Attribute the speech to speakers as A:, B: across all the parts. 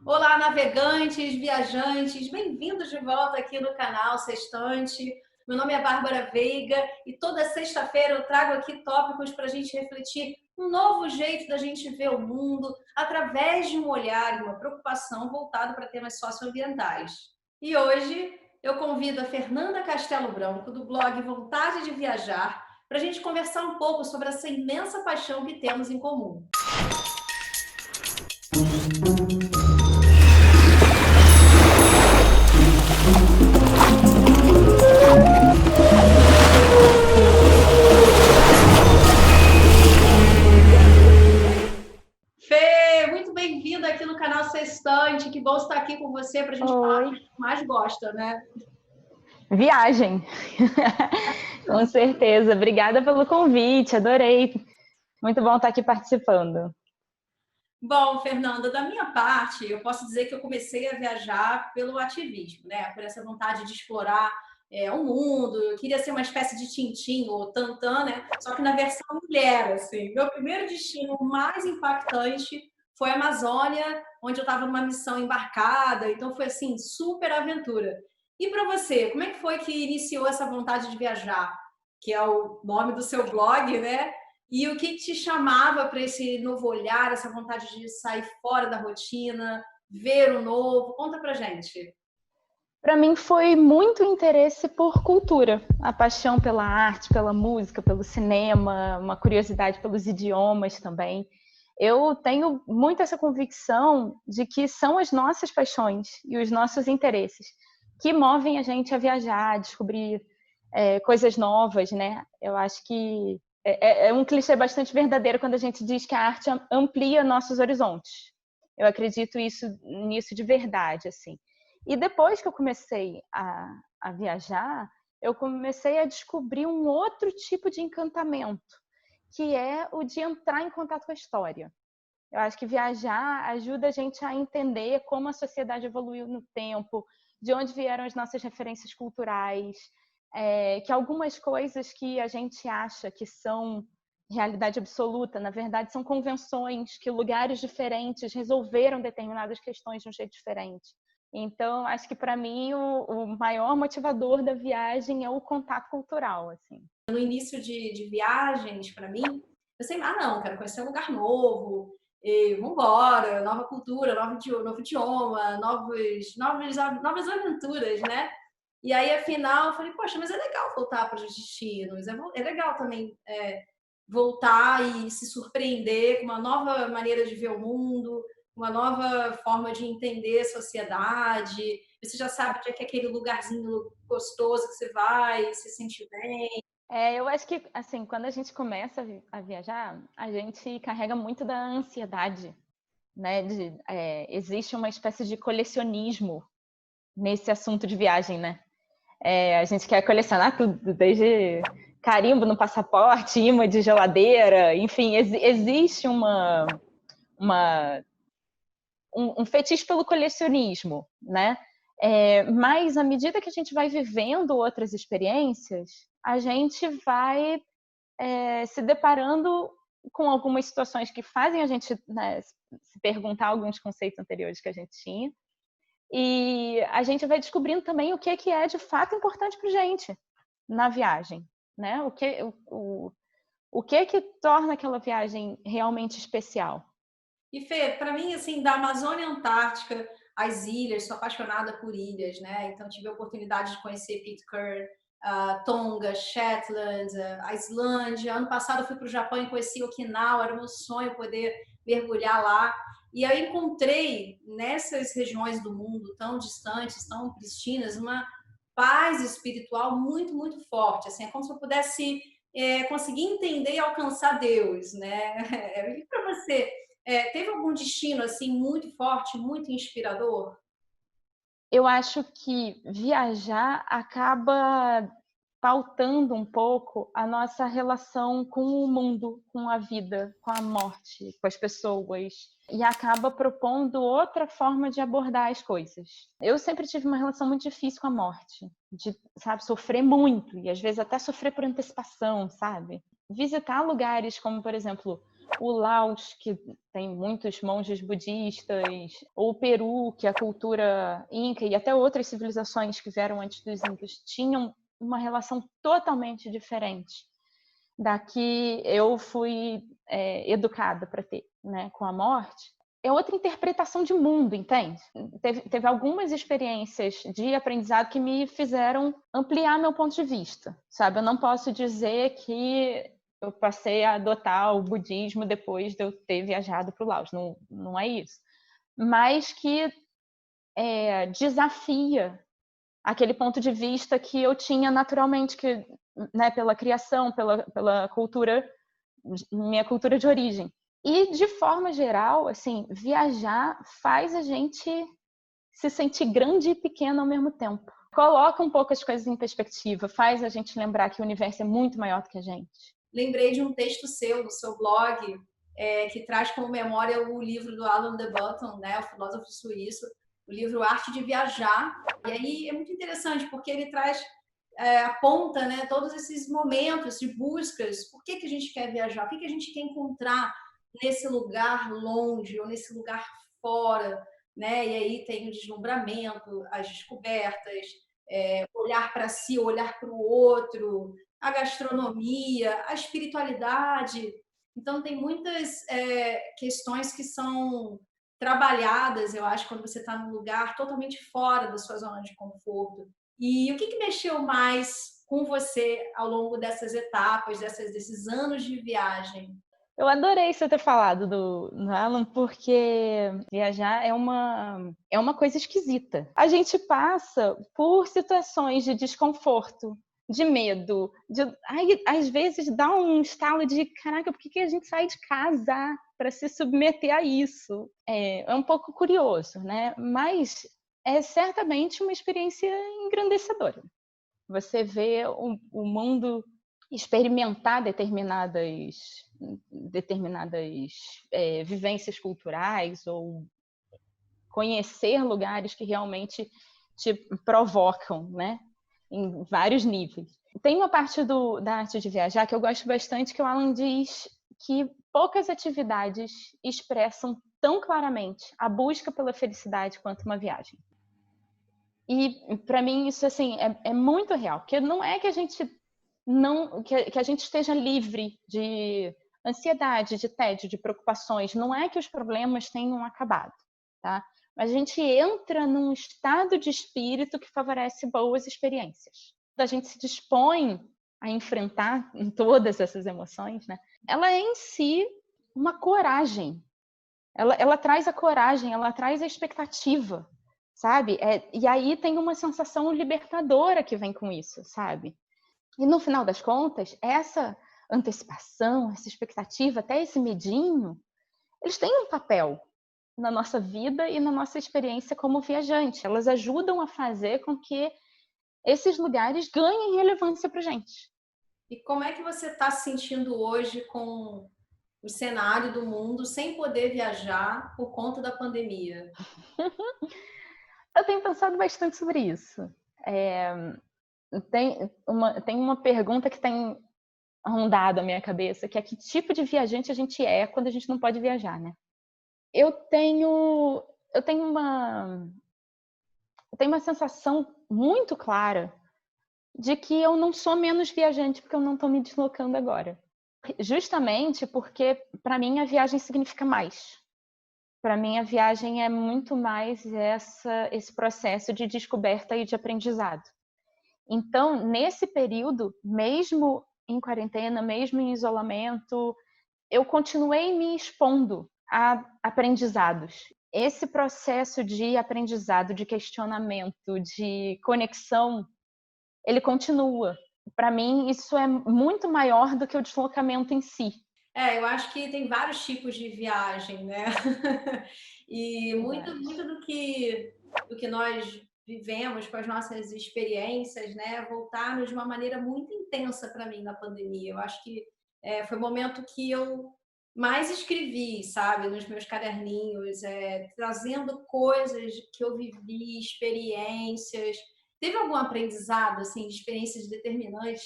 A: Olá, navegantes, viajantes, bem-vindos de volta aqui no canal Sextante. Meu nome é Bárbara Veiga e toda sexta-feira eu trago aqui tópicos para a gente refletir um novo jeito da gente ver o mundo através de um olhar e uma preocupação voltado para temas socioambientais. E hoje eu convido a Fernanda Castelo Branco, do blog Vontade de Viajar, para a gente conversar um pouco sobre essa imensa paixão que temos em comum. Fê, muito bem-vinda aqui no canal Sextante. Que bom estar aqui com você para a gente falar do que a gente mais gosta, né?
B: Viagem, com certeza. Obrigada pelo convite, adorei. Muito bom estar aqui participando.
A: Bom, Fernanda, da minha parte, eu posso dizer que eu comecei a viajar pelo ativismo, né? Por essa vontade de explorar o mundo. Eu queria ser uma espécie de Tintim ou Tantan, né? Só que na versão mulher, assim. Meu primeiro destino mais impactante foi a Amazônia, onde eu estava numa missão embarcada. Então foi assim, super aventura. E para você, como é que foi que iniciou essa vontade de viajar? Que é o nome do seu blog, né? E o que te chamava para esse novo olhar, essa vontade de sair fora da rotina, ver o novo? Conta pra gente.
B: Para mim foi muito interesse por cultura, a paixão pela arte, pela música, pelo cinema, uma curiosidade pelos idiomas também. Eu tenho muito essa convicção de que são as nossas paixões e os nossos interesses que movem a gente a viajar, a descobrir coisas novas, né? Eu acho que é um clichê bastante verdadeiro quando a gente diz que a arte amplia nossos horizontes. Eu acredito nisso de verdade, assim. E depois que eu comecei a viajar, eu comecei a descobrir um outro tipo de encantamento, que é o de entrar em contato com a história. Eu acho que viajar ajuda a gente a entender como a sociedade evoluiu no tempo, de onde vieram as nossas referências culturais, que algumas coisas que a gente acha que são realidade absoluta, na verdade são convenções, que lugares diferentes resolveram determinadas questões de um jeito diferente. Então, acho que para mim o maior motivador da viagem é o contato cultural, assim.
A: No início de viagens, para mim, eu sempre, não, quero conhecer um lugar novo, e vambora, nova cultura, novo idioma, novas aventuras, né? E aí, afinal, eu falei, poxa, mas é legal voltar para os destinos, é legal também voltar e se surpreender com uma nova maneira de ver o mundo, uma nova forma de entender a sociedade. Você já sabe onde é que é aquele lugarzinho gostoso que você vai, se sente bem.
B: Eu acho que, assim, quando a gente começa a viajar, a gente carrega muito da ansiedade, né? Existe uma espécie de colecionismo nesse assunto de viagem, né? A gente quer colecionar tudo, desde carimbo no passaporte, imã de geladeira, enfim, existe um fetiche pelo colecionismo, né? Mas à medida que a gente vai vivendo outras experiências, a gente vai se deparando com algumas situações que fazem a gente, né, se perguntar alguns conceitos anteriores que a gente tinha. E a gente vai descobrindo também o que é de fato importante para a gente na viagem, né? O que torna aquela viagem realmente especial.
A: E Fê, para mim, assim, da Amazônia à Antártica, as ilhas, sou apaixonada por ilhas, né? Então tive a oportunidade de conhecer Pitcairn, Tonga, Shetland, a Islândia. Ano passado eu fui para o Japão e conheci Okinawa, era meu sonho poder mergulhar lá. E aí encontrei nessas regiões do mundo tão distantes, tão pristinas, uma paz espiritual muito, muito forte. Assim, é como se eu pudesse conseguir entender e alcançar Deus, né? E para você, teve algum destino assim muito forte, muito inspirador?
B: Eu acho que viajar acaba pautando um pouco a nossa relação com o mundo, com a vida, com a morte, com as pessoas, e acaba propondo outra forma de abordar as coisas. Eu sempre tive uma relação muito difícil com a morte, de, sabe, sofrer muito, e às vezes até sofrer por antecipação, sabe? Visitar lugares como, por exemplo, o Laos, que tem muitos monges budistas, ou o Peru, que a cultura inca e até outras civilizações que vieram antes dos incas tinham uma relação totalmente diferente da que eu fui educada para ter, né, com a morte. É outra interpretação de mundo, entende? Teve algumas experiências de aprendizado que me fizeram ampliar meu ponto de vista, sabe? Eu não posso dizer que eu passei a adotar o budismo depois de eu ter viajado para o Laos, não, não é isso. Mas que desafia aquele ponto de vista que eu tinha naturalmente, que, né, pela criação, pela cultura, minha cultura de origem. E, de forma geral, assim, viajar faz a gente se sentir grande e pequeno ao mesmo tempo. Coloca um pouco as coisas em perspectiva, faz a gente lembrar que o universo é muito maior do que a gente.
A: Lembrei de um texto seu, no seu blog, que traz como memória o livro do Alain de Botton, né, o filósofo suíço, o livro Arte de Viajar. E aí é muito interessante, porque ele traz, aponta, né, todos esses momentos de buscas. Por que a gente quer viajar? O que a gente quer encontrar nesse lugar longe ou nesse lugar fora, né? E aí tem o deslumbramento, as descobertas, olhar para si, olhar para o outro, a gastronomia, a espiritualidade. Então, tem muitas questões que são trabalhadas, eu acho, quando você está num lugar totalmente fora da sua zona de conforto. E o que mexeu mais com você ao longo dessas etapas, desses anos de viagem?
B: Eu adorei você ter falado do Alan, porque viajar é uma coisa esquisita. A gente passa por situações de desconforto, de medo, às vezes dá um estalo de caraca, por que a gente sai de casa para se submeter a isso? É um pouco curioso, né? Mas é certamente uma experiência engrandecedora. Você vê o mundo experimentar determinadas vivências culturais ou conhecer lugares que realmente te provocam, né? Em vários níveis. Tem uma parte da arte de viajar que eu gosto bastante, que o Alan diz que poucas atividades expressam tão claramente a busca pela felicidade quanto uma viagem. E para mim isso assim é muito real, porque não é que a gente que a gente esteja livre de ansiedade, de tédio, de preocupações, não é que os problemas tenham acabado, tá? Mas a gente entra num estado de espírito que favorece boas experiências. A gente se dispõe a enfrentar todas essas emoções, né? Ela é em si uma coragem. Ela traz a coragem, ela traz a expectativa, sabe? E aí tem uma sensação libertadora que vem com isso, sabe? E no final das contas, essa antecipação, essa expectativa, até esse medinho, eles têm um papel na nossa vida e na nossa experiência como viajante. Elas ajudam a fazer com que esses lugares ganhem relevância para gente.
A: E como é que você está se sentindo hoje com o cenário do mundo sem poder viajar por conta da pandemia?
B: Eu tenho pensado bastante sobre isso. Tem uma pergunta que tem rondado a minha cabeça, que é que tipo de viajante a gente é quando a gente não pode viajar, né? Eu tenho uma sensação muito clara de que eu não sou menos viajante porque eu não estou me deslocando agora. Justamente porque, para mim, a viagem significa mais. Para mim, a viagem é muito mais esse processo de descoberta e de aprendizado. Então, nesse período, mesmo em quarentena, mesmo em isolamento, eu continuei me expondo a aprendizados. Esse processo de aprendizado, de questionamento, de conexão, ele continua. Para mim, isso é muito maior do que o deslocamento em si.
A: Eu acho que tem vários tipos de viagem, né? E muito do que nós vivemos com as nossas experiências, né, voltaram de uma maneira muito intensa para mim na pandemia. Eu acho que foi o momento que eu mais escrevi, sabe, nos meus caderninhos, trazendo coisas que eu vivi, experiências. Teve algum aprendizado, assim, de experiências determinantes?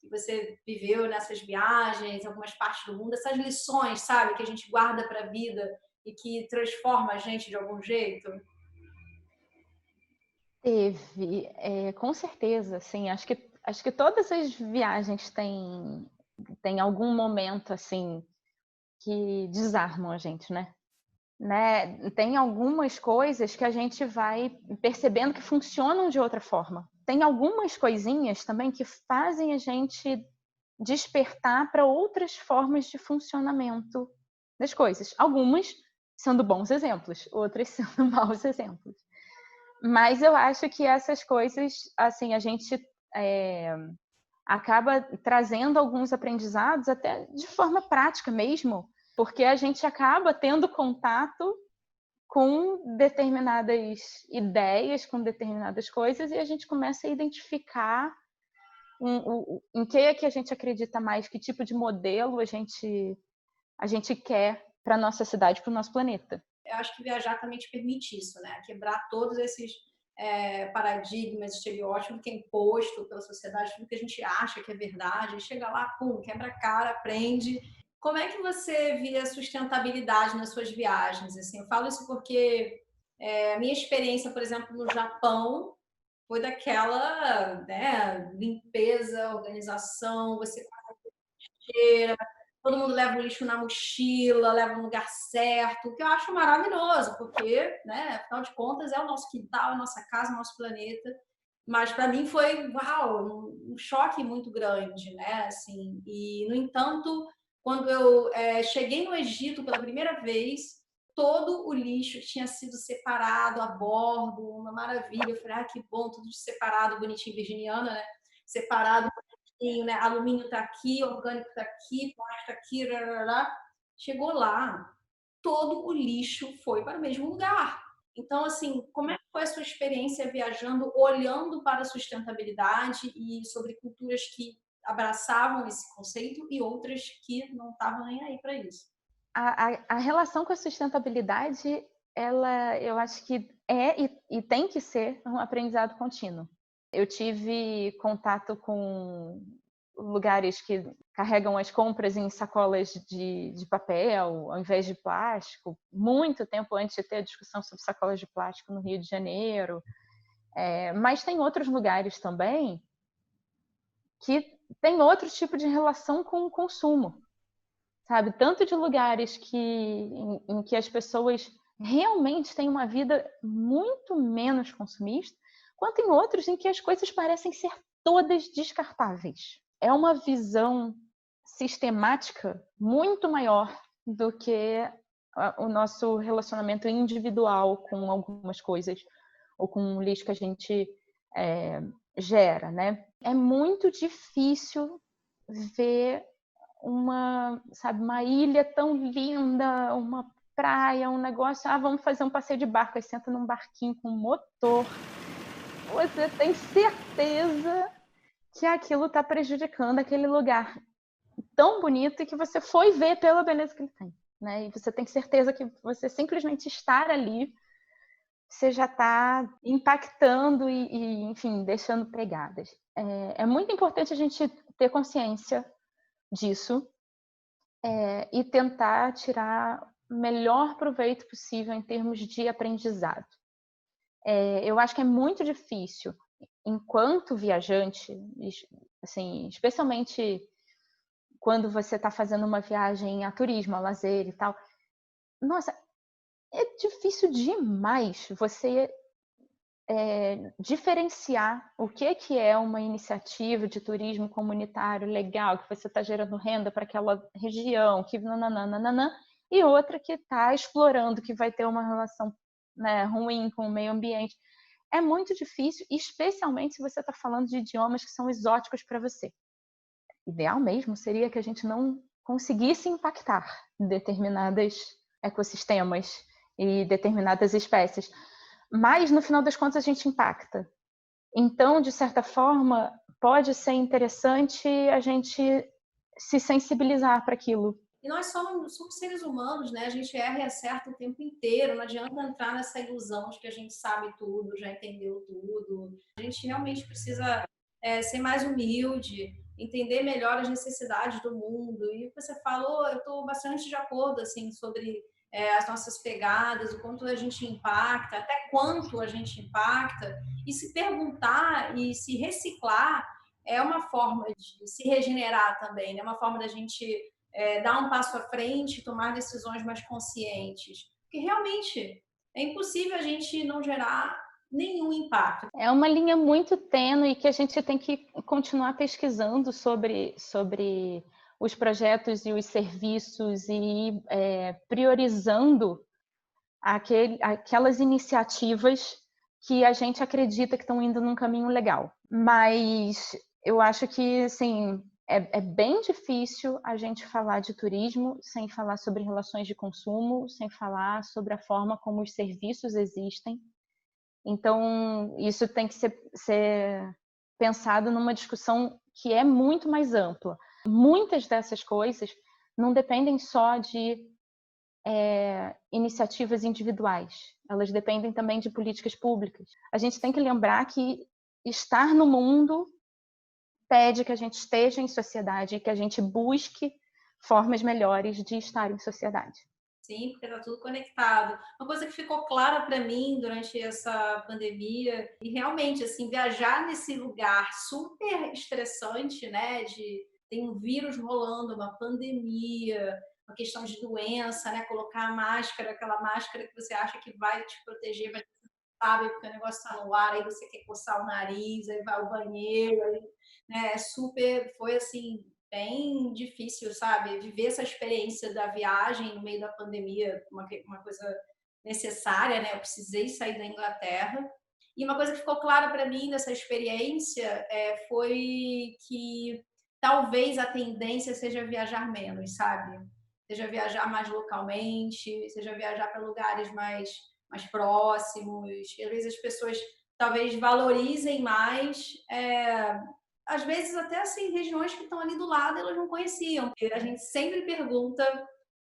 A: que você viveu nessas viagens, em algumas partes do mundo, essas lições, sabe, que a gente guarda para a vida e que transforma a gente de algum jeito?
B: Teve, com certeza, sim. Acho que todas as viagens têm algum momento assim que desarmam a gente, né? Tem algumas coisas que a gente vai percebendo que funcionam de outra forma. Tem algumas coisinhas também que fazem a gente despertar para outras formas de funcionamento das coisas. Algumas sendo bons exemplos, outras sendo maus exemplos. Mas eu acho que essas coisas, assim, a gente acaba trazendo alguns aprendizados até de forma prática mesmo, porque a gente acaba tendo contato com determinadas ideias, com determinadas coisas, e a gente começa a identificar em que é que a gente acredita mais, que tipo de modelo a gente quer para a nossa cidade, para o nosso planeta.
A: Eu acho que viajar também te permite isso, né? Quebrar todos esses paradigmas, estereótipos que é imposto pela sociedade, tudo que a gente acha que é verdade, chega lá, pum, quebra a cara, aprende. Como é que você via a sustentabilidade nas suas viagens? Assim, eu falo isso porque a minha experiência, por exemplo, no Japão, foi daquela, né, limpeza, organização, você todo mundo leva o lixo na mochila, leva no lugar certo, o que eu acho maravilhoso, porque, né, afinal de contas, é o nosso quintal, a nossa casa, o nosso planeta. Mas para mim foi, uau, um choque muito grande, né? Assim, e, no entanto, quando eu cheguei no Egito pela primeira vez, todo o lixo tinha sido separado a bordo, uma maravilha. Eu falei, ah, que bom, tudo separado, bonitinho, virginiana, né? Separado, né? Alumínio está aqui, orgânico está aqui, plástico está aqui, rarará. Chegou lá, todo o lixo foi para o mesmo lugar. Então, assim, como é que foi a sua experiência viajando, olhando para a sustentabilidade e sobre culturas que abraçavam esse conceito e outras que não estavam nem aí para isso?
B: A relação com a sustentabilidade, eu acho que e tem que ser um aprendizado contínuo. Eu tive contato com lugares que carregam as compras em sacolas de papel ao invés de plástico, muito tempo antes de ter a discussão sobre sacolas de plástico no Rio de Janeiro. Mas tem outros lugares também que tem outro tipo de relação com o consumo, sabe? Tanto de lugares em que as pessoas realmente têm uma vida muito menos consumista, quanto em outros em que as coisas parecem ser todas descartáveis. É uma visão sistemática muito maior do que o nosso relacionamento individual com algumas coisas ou com o lixo que a gente gera, né? É muito difícil ver uma ilha tão linda, uma praia, um negócio, vamos fazer um passeio de barco, aí senta num barquinho com motor, você tem certeza que aquilo está prejudicando aquele lugar tão bonito e que você foi ver pela beleza que ele tem, né? E você tem certeza que você simplesmente estar ali, você já está impactando enfim, deixando pegadas. É muito importante a gente ter consciência disso, e tentar tirar o melhor proveito possível em termos de aprendizado. Eu acho que é muito difícil, enquanto viajante, assim, especialmente quando você está fazendo uma viagem a turismo, a lazer e tal. Nossa, é difícil demais você diferenciar o que é uma iniciativa de turismo comunitário legal, que você está gerando renda para aquela região, que nananana, e outra que está explorando, que vai ter uma relação, né, ruim com o meio ambiente. É muito difícil, especialmente se você está falando de idiomas que são exóticos para você. Ideal mesmo seria que a gente não conseguisse impactar determinados ecossistemas e determinadas espécies. Mas, no final das contas, a gente impacta. Então, de certa forma, pode ser interessante a gente se sensibilizar para aquilo.
A: E nós somos seres humanos, né? A gente erra e acerta o tempo inteiro. Não adianta entrar nessa ilusão de que a gente sabe tudo, já entendeu tudo. A gente realmente precisa ser mais humilde, entender melhor as necessidades do mundo. E você falou, eu estou bastante de acordo assim sobre as nossas pegadas, o quanto a gente impacta, até quanto a gente impacta, e se perguntar e se reciclar é uma forma de se regenerar também, né? Uma forma da gente dar um passo à frente, tomar decisões mais conscientes. Porque realmente é impossível a gente não gerar nenhum impacto.
B: É uma linha muito tênue que a gente tem que continuar pesquisando sobre os projetos e os serviços e priorizando aquelas iniciativas que a gente acredita que estão indo num caminho legal. Mas eu acho que, assim, é bem difícil a gente falar de turismo sem falar sobre relações de consumo, sem falar sobre a forma como os serviços existem. Então, isso tem que ser pensado numa discussão que é muito mais ampla. Muitas dessas coisas não dependem só de iniciativas individuais, elas dependem também de políticas públicas. A gente tem que lembrar que estar no mundo pede que a gente esteja em sociedade e que a gente busque formas melhores de estar em sociedade.
A: Sim, porque está tudo conectado. Uma coisa que ficou clara para mim durante essa pandemia, e realmente, assim, viajar nesse lugar super estressante, né? Tem um vírus rolando, uma pandemia, uma questão de doença, né? Colocar a máscara, aquela máscara que você acha que vai te proteger, mas você não sabe porque o negócio está no ar, aí você quer coçar o nariz, aí vai ao banheiro, aí, né? Foi assim bem difícil, sabe? Viver essa experiência da viagem no meio da pandemia, uma coisa necessária, né? Eu precisei sair da Inglaterra. E uma coisa que ficou clara para mim nessa experiência foi que talvez a tendência seja viajar menos, sabe? Seja viajar mais localmente, seja viajar para lugares mais próximos. E às vezes as pessoas talvez valorizem mais às vezes até assim, regiões que estão ali do lado elas não conheciam. A gente sempre pergunta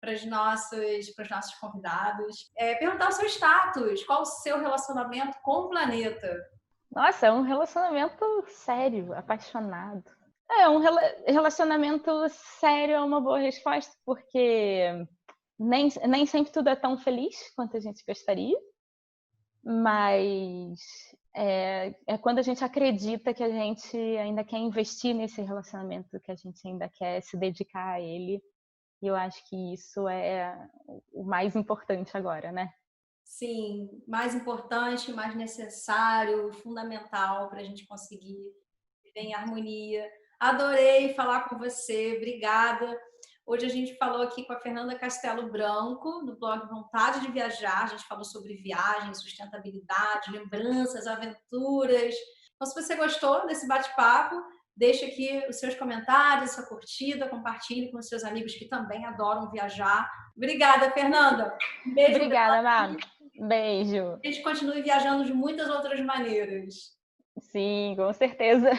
A: para os nossos convidados, perguntar o seu status, qual o seu relacionamento com o planeta.
B: Nossa, é um relacionamento sério, apaixonado. Um relacionamento sério é uma boa resposta, porque nem sempre tudo é tão feliz quanto a gente gostaria, mas é quando a gente acredita que a gente ainda quer investir nesse relacionamento, que a gente ainda quer se dedicar a ele. E eu acho que isso é o mais importante agora, né?
A: Sim, mais importante, mais necessário, fundamental para a gente conseguir viver em harmonia. Adorei falar com você, obrigada. Hoje a gente falou aqui com a Fernanda Castelo Branco, do blog Vontade de Viajar. A gente falou sobre viagem, sustentabilidade, lembranças, aventuras. Então, se você gostou desse bate-papo, deixe aqui os seus comentários, sua curtida, compartilhe com os seus amigos que também adoram viajar. Obrigada, Fernanda.
B: Um beijo. Obrigada, Má. Beijo.
A: A gente continue viajando de muitas outras maneiras.
B: Sim, com certeza.